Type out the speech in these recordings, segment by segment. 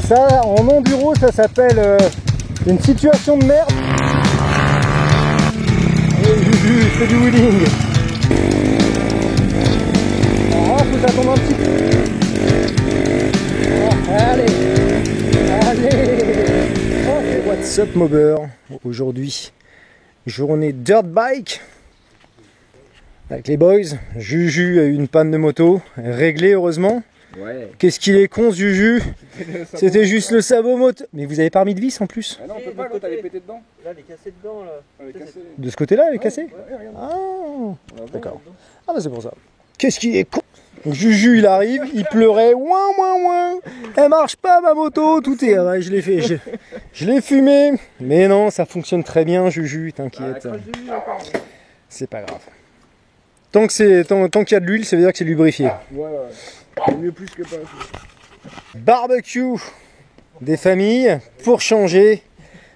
Ça, en enduro, ça s'appelle une situation de merde. Et Juju, c'est du wheeling. Oh, faut que ça tombe un petit peu. Oh, allez. Okay. What's up, mobber? Aujourd'hui, journée dirt bike avec les boys. Juju a eu une panne de moto, réglée heureusement. Ouais. Qu'est-ce qu'il est con ce Juju. C'était juste le sabot moto. Mais vous avez pas remis de vis en plus? Ah non, on peut pas, l'autre elle est pétée dedans. Là, elle est cassée dedans là. De ce côté-là, elle est cassée? Ouais, ah, d'accord. Ah bah c'est pour ça. Qu'est-ce qu'il est con. Juju il arrive, il pleurait, ouin ouin ouin, elle marche pas ma moto, tout est, ouais, je l'ai fait, je l'ai fumé, mais non, ça fonctionne très bien Juju, t'inquiète, c'est pas grave. Tant qu'il y a de l'huile, ça veut dire que c'est lubrifié. Ouais, c'est mieux plus que pas. Barbecue des familles, pour changer,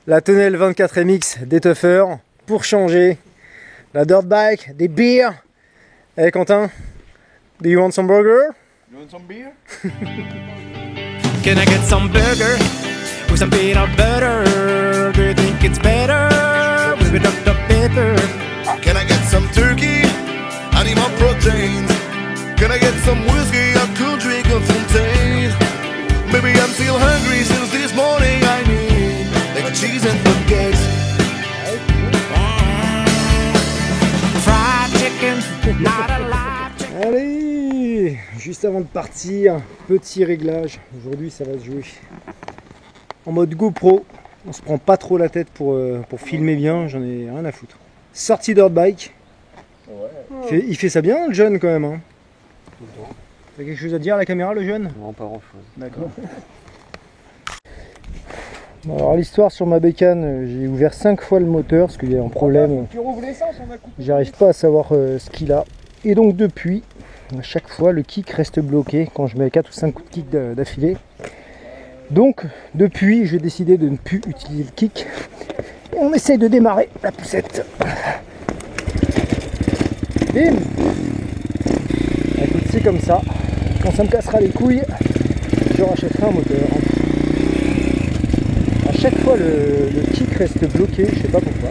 la tonnelle 24 MX des Tuffers, pour changer, la dirt bike, des beers, hey Quentin. Do you want some burger? You want some beer? Can I get some burger with some peanut butter? Do you think it's better with a Dr. Pepper? Can I get some turkey? I need more proteins. Can I get some whiskey? I could drink a fontaine. Maybe I'm still hungry since this morning. I need like cheese and cupcakes. Fried chicken, not alive. Allez, juste avant de partir, petit réglage. Aujourd'hui, ça va se jouer en mode GoPro. On se prend pas trop la tête pour filmer bien. J'en ai rien à foutre. Sortie dirt bike. Ouais. Il fait ça bien, le jeune, quand même. Hein. T'as quelque chose à dire à la caméra, le jeune? Non, pas grand chose. D'accord. Bon, alors, l'histoire sur ma bécane, j'ai ouvert 5 fois le moteur parce qu'il y a un problème. J'arrive pas à savoir ce qu'il a. Et donc depuis, à chaque fois le kick reste bloqué quand je mets 4 ou 5 coups de kick d'affilée. Donc depuis, j'ai décidé de ne plus utiliser le kick. Et on essaye de démarrer la poussette. Bim. Écoute, c'est comme ça. Quand ça me cassera les couilles, je rachèterai un moteur. À chaque fois le kick reste bloqué, je sais pas pourquoi.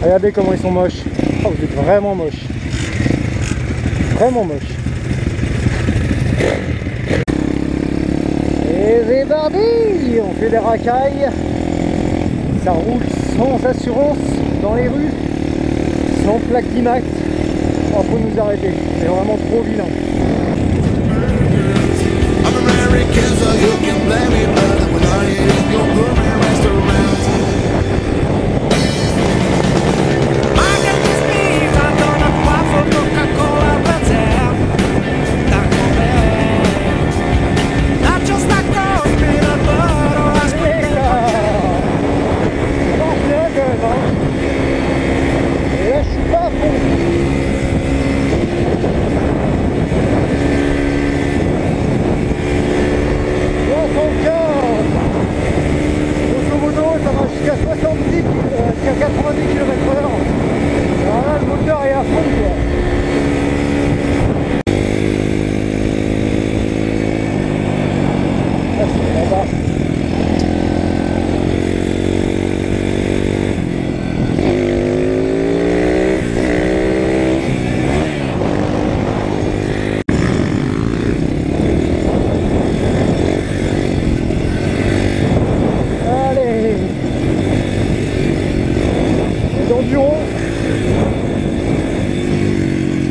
Regardez comment ils sont moches. Oh, vous êtes vraiment moches. Vraiment moches. Et c'est parti. On fait des racailles. Ça roule sans assurance dans les rues. Sans plaque d'IMAX. Oh, faut nous arrêter. C'est vraiment trop vilain. I'm American, so you can blame me, but when I eat in your gourmet restaurant. Jusqu'à 70, jusqu'à 90 km/h. Alors là, le moteur est à fond, quoi. Ah, c'est là-bas.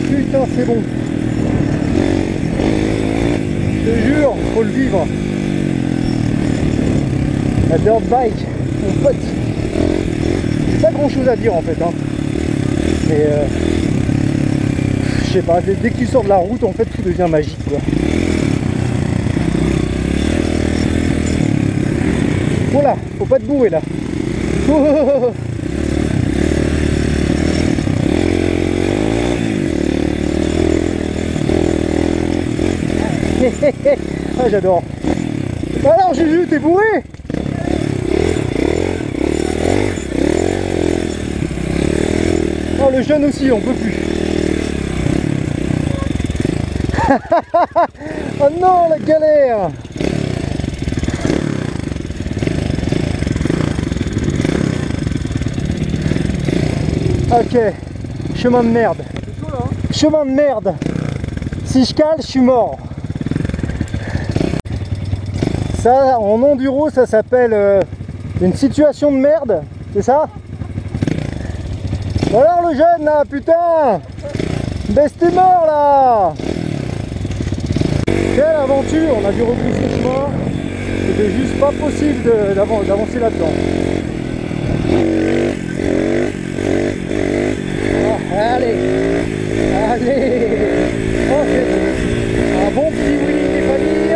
Putain, c'est bon. Je te jure, faut le vivre. La dirt bike, mon pote. Pas grand chose à dire en fait. Hein. Mais je sais pas, dès que tu sors de la route, en fait, tout devient magique, quoi. Voilà, faut pas te bourrer là. Oh. Ah, j'adore. Alors Juju, t'es bourré? Oh, le jeune aussi, on peut plus. Oh non, la galère! Ok, chemin de merde. Chemin de merde. Si je cale, je suis mort. Ça, en enduro, ça s'appelle une situation de merde, c'est ça? Alors le jeune là, putain! Baisse tes morts là! Quelle aventure! On a dû rebrousser le chemin. C'était juste pas possible d'avancer là-dedans. Allez, allez, ok, un bon petit oui les familles,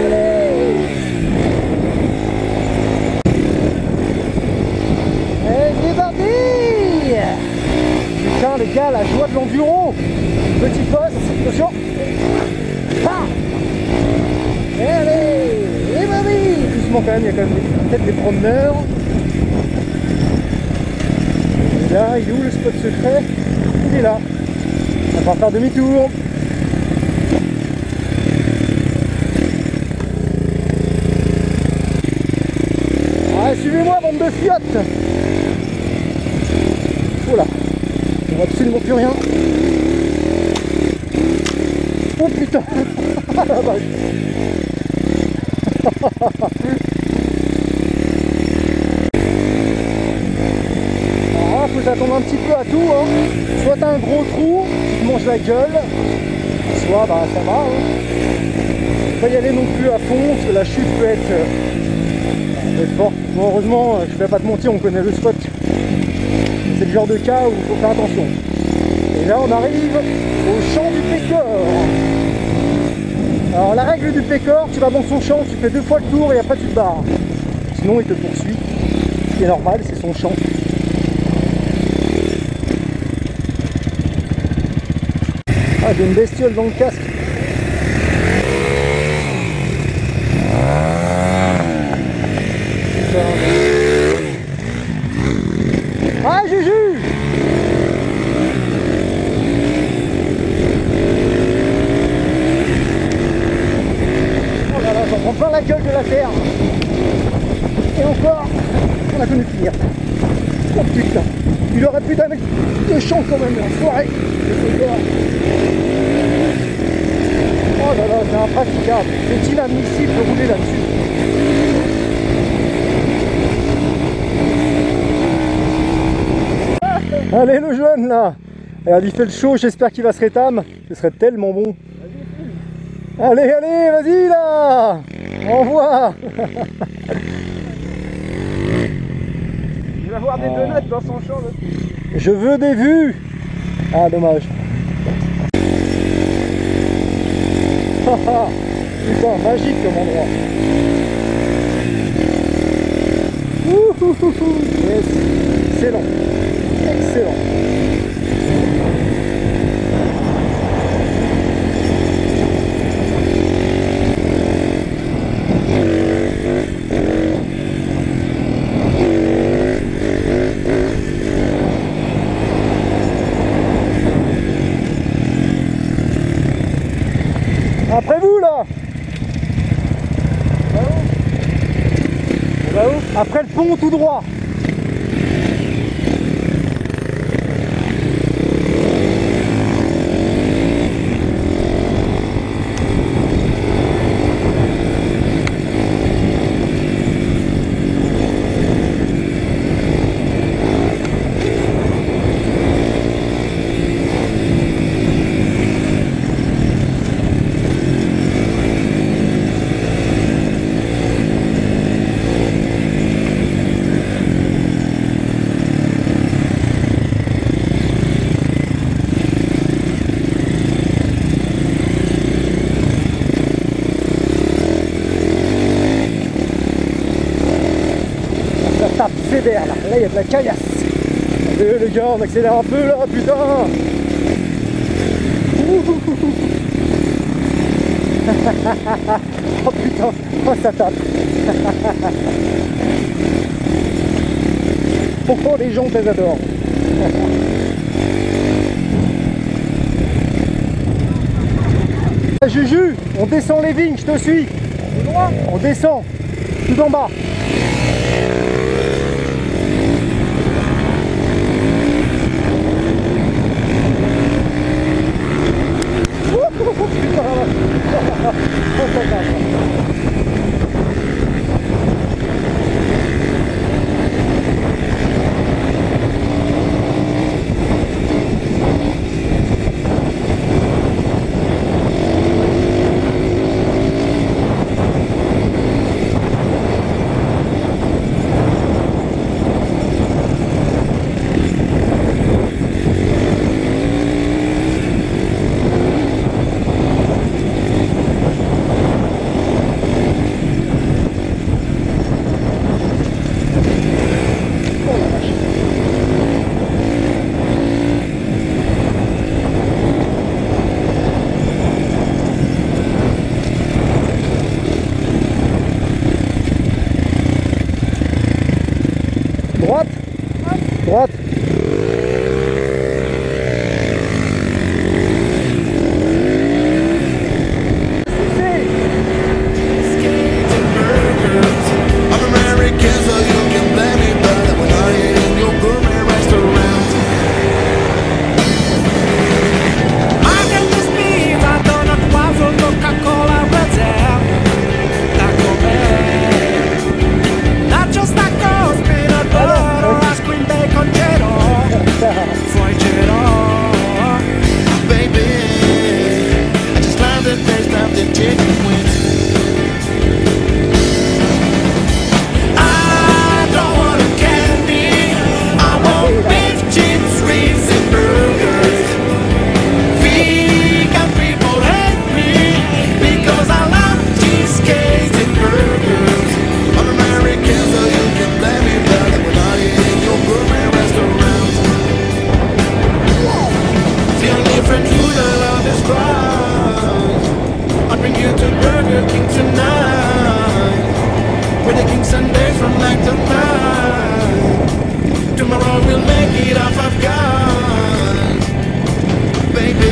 allez, et c'est parti. Putain les gars, la joie de l'enduro, petit poste, attention, ah. Et allez, et mamie, doucement quand même, il y a quand même peut-être des promeneurs. Et là, il est où le spot secret? Il est là. On va faire demi-tour. Ah, suivez-moi, bande de fiottes. Oh là, on voit absolument plus rien. Oh putain. Ah la vache. Faut s'attendre un petit peu à tout, hein. Soit t'as un gros trou, tu te manges la gueule, soit bah ça va, hein. Faut pas y aller non plus à fond, parce que la chute peut être forte. Bon, heureusement, je vais pas te mentir, on connaît le spot. C'est le genre de cas où il faut faire attention. Et là on arrive au champ du Pécor. Alors la règle du Pécor, tu vas dans son champ, tu fais 2 fois le tour et après tu te barres. Sinon il te poursuit. Ce qui est normal, c'est son champ. Ah, j'ai une bestiole dans le casque. Ah, Juju! Oh là là, j'en prends plein la gueule de la terre. Et encore, on a connu pire. Oh putain, il aurait pu donner de champ quand même, la soirée. Oh là là, c'est impraticable. C'est inadmissible de rouler là-dessus. Allez le jeune là. Regarde, il fait le show, j'espère qu'il va se rétame. Ce serait tellement bon. Allez, allez, vas-y là. Envoie. Il va avoir des donuts dans son champ. Là. Je veux des vues. Ah dommage. Putain, magique comme endroit. Yes. Excellent. Excellent. Après vous là. On va où? Après le pont tout droit. Tape sévère là, là il y a de la caillasse. Allez les gars, on accélère un peu là, putain. Oh putain, oh ça tape. Oh les gens, elles adorent. Juju, on descend les vignes, je te suis. On descend, tout en bas. Droite. I'm American, so you can blame me, but when I eat in your gourmet restaurant, I get this beef, I donut waffle, Coca-Cola, Red Zell, Taco Bell, not just tacos, peanut butter, ice cream, bacon, cheddar, fried cheddar. baby, I just love the taste of the chicken wings. I don't want a candy, I want beef, chips, ribs, and burgers. Vegan people hate me because I love cheesecakes and burgers. I'm American, so you can blame me, but when I eat in your gourmet restaurant, the only different food I love is fries. I bring you to Burger King tonight. We're the King Sundays from 9 to 9. Tomorrow we'll make it off Five Guys. Baby,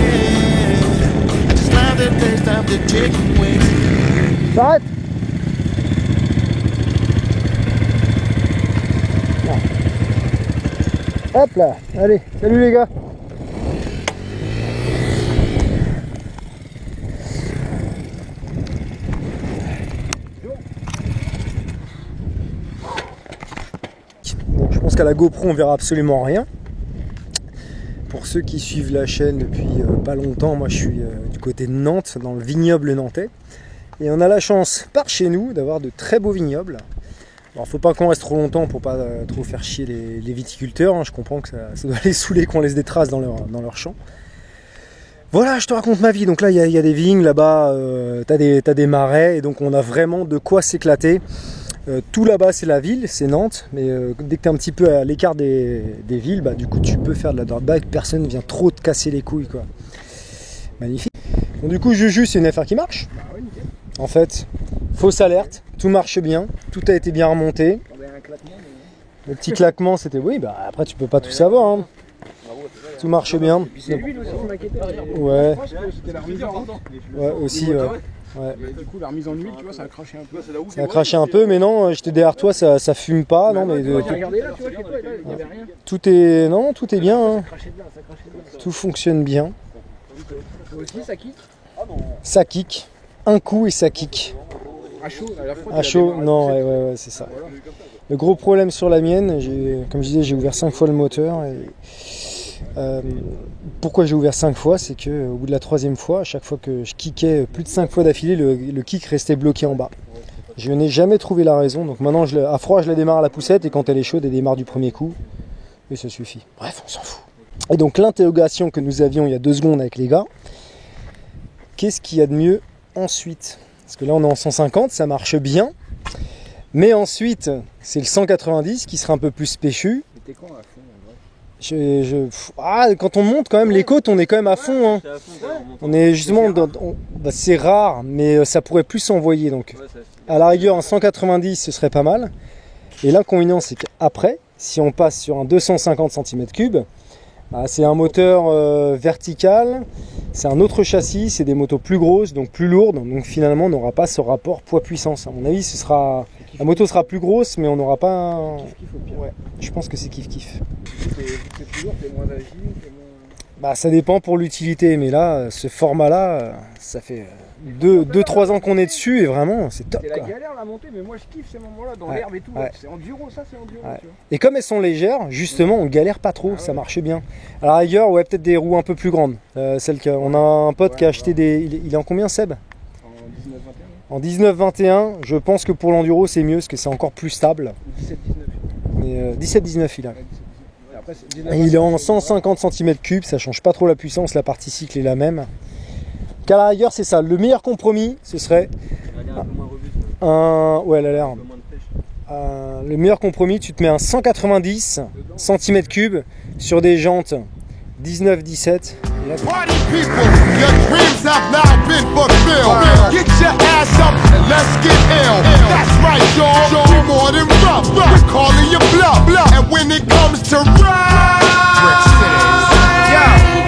I just love the taste of the chicken wings. S'arrête. Hop là, allez, salut les gars. Bon, je pense qu'à la GoPro on verra absolument rien. Pour ceux qui suivent la chaîne depuis pas longtemps, moi je suis du côté de Nantes, dans le vignoble nantais. Et on a la chance, par chez nous, d'avoir de très beaux vignobles. Alors faut pas qu'on reste trop longtemps pour pas trop faire chier les viticulteurs, hein. Je comprends que ça doit les saouler qu'on laisse des traces dans leur champ. Voilà, je te raconte ma vie. Donc là il y a des vignes, là-bas t'as des marais, et donc on a vraiment de quoi s'éclater. Tout là-bas c'est la ville, c'est Nantes, mais dès que tu es un petit peu à l'écart des villes, bah, du coup tu peux faire de la dirt bike, personne ne vient trop te casser les couilles, quoi. Magnifique. Donc du coup Juju, c'est une affaire qui marche. En fait, fausse alerte, tout marche bien, tout a été bien remonté. Le petit claquement c'était oui, bah après tu peux pas tout savoir, hein. Tout marche bien. Ouais. Ouais aussi. Ouais. Du coup, la remise en huile, tu vois, ça a craché un peu. Ça a craché un peu, mais non, j'étais derrière toi, ça fume pas. Non, mais Regardez là, tu vois, il n'y avait rien. tout est bien. Hein. Tout fonctionne bien. Toi aussi, ça kick. Ça kick. Un coup et ça kick. À chaud, à la fois. À chaud, non, ouais, c'est ça. Le gros problème sur la mienne, comme je disais, j'ai ouvert 5 fois le moteur. Et, pourquoi j'ai ouvert 5 fois, c'est que au bout de la 3e fois, à chaque fois que je kickais plus de 5 fois d'affilée, le kick restait bloqué en bas. Je n'ai jamais trouvé la raison, donc maintenant à froid je la démarre à la poussette, et quand elle est chaude elle démarre du premier coup, et ça suffit. Bref, on s'en fout. Et donc l'interrogation que nous avions il y a 2 secondes avec les gars, qu'est-ce qu'il y a de mieux ensuite? Parce que là on est en 150, ça marche bien, mais ensuite c'est le 190 qui sera un peu plus péchu. T'es con à fond. Quand on monte quand même les côtes, on est quand même à fond, hein. On est justement c'est rare, mais ça pourrait plus s'envoyer, donc à la rigueur en 190 ce serait pas mal. Et l'inconvénient c'est qu'après, si on passe sur un 250 cm3, Ah, c'est un moteur vertical, c'est un autre châssis, c'est des motos plus grosses, donc plus lourdes, donc finalement on n'aura pas ce rapport poids-puissance. À mon avis, la moto sera plus grosse, mais on n'aura pas un... Ouais, je pense que c'est kiff-kiff. C'est plus lourd, t'es moins agile, t'es moins... Bah, ça dépend pour l'utilité, mais là, ce format-là, ça fait 2-3 ans qu'on est dessus et vraiment, c'est top. C'est la Quoi. galère la montée, mais moi je kiffe ces moments-là, dans Ouais, l'herbe et tout. ouais. C'est enduro, ça c'est enduro, Ouais. tu vois. Et comme elles sont légères, justement, on galère pas trop, ça marche bien. À la rigueur, ouais, peut-être des roues un peu plus grandes. On a un pote qui a acheté des... Il est en combien, Seb? En 19-21. En 19-21, je pense que pour l'enduro, c'est mieux, parce que c'est encore plus stable. Ou 17-19. Mais 17-19, il a. Après, Et il est en 150 cm3, ça change pas trop la puissance, la partie cycle est la même. Qu'à la rigueur, c'est ça. Le meilleur compromis, ce serait un... Ouais, elle a l'air... le meilleur compromis, tu te mets un 190 cm3 sur des jantes 19-17. Et là, Party people, your dreams have now been fulfilled. Get your ass up and let's get ill. That's right, y'all. We more than rough. We're calling you bluff. And when it comes to rap, Yo,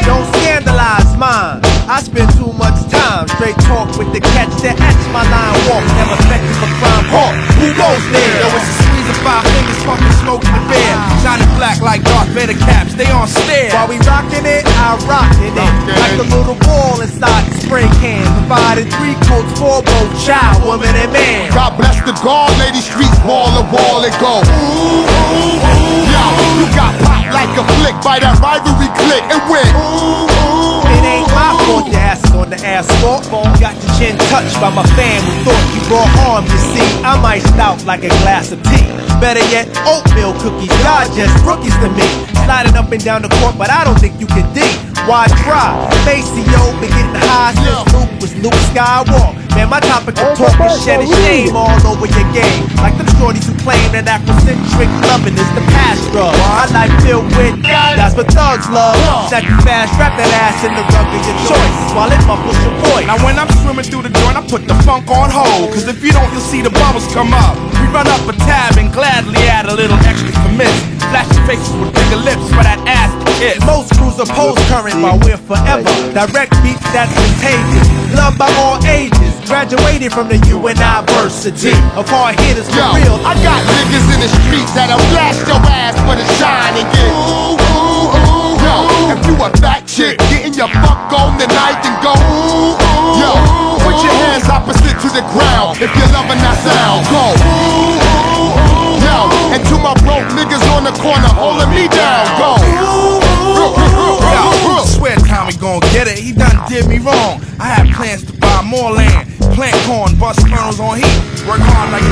don't scandalize mine. I spend too much time straight talk with the catch that etch my line walk. Never affected for crime hawk. Who goes there? Yo, it's a squeeze of 5 fingers, pumping smoke in the bear. Shining black like Darth Vader caps, they on stare. While we rockin' it, I rockin' it. Like a little ball inside the spray can. Provided 3 coats for both child, woman, and man. God bless the guard, lady streets wall to wall and go. Ooh, ooh, ooh. Yo, you got popped like a flick by that rivalry click and went. Ooh, ooh, It ain't my fault your ass is on the asphalt. Got your chin touched by my fan who thought you brought harm. You see, I'm iced out like a glass of tea. Better yet, oatmeal cookies. Y'all just rookies to me. Sliding up and down the court, but I don't think you can D. Why try? Maceo been getting high since Luke was Luke Skywalker. Man, my topic of talk is shedding shame all over your game. Like them shorties who claim that Afrocentric loving is the past drug. My life filled with that's what thugs love. Snap you fast, strap that ass in the rug of your choice while it muffles your voice. Now when I'm swimming through the joint, I put the funk on hold. Cause if you don't, you'll see the bubbles come up. We run up a tab and gladly add a little extra commit. Flash your faces with bigger lips for that ass to kiss. Most crews are post-current while we're forever. Direct beat that's contagious. Loved by all ages. Graduated from the University of hard hitters for yo, real. I got niggas in the streets that'll blast your ass for the shine and get ooh, ooh, ooh. Yo, if you a fat chick, getting your fuck on tonight and go ooh, ooh. Yo, put your hands opposite to the ground if you're loving that sound. Go ooh, ooh, ooh. Yo, and to my broke niggas on the corner holding me down. Go ooh, ooh, ooh. Yo, swear Tommy gon' get it, he done did me wrong. I had plans to buy more land, plant corn, bust kernels on heat. Work hard like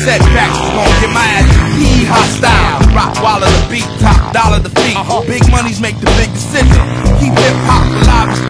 setbacks is gon' get my ass hostile. Rock Waller the beat, top dollar the feet. Big monies make the big decision. Keep hip hop alive.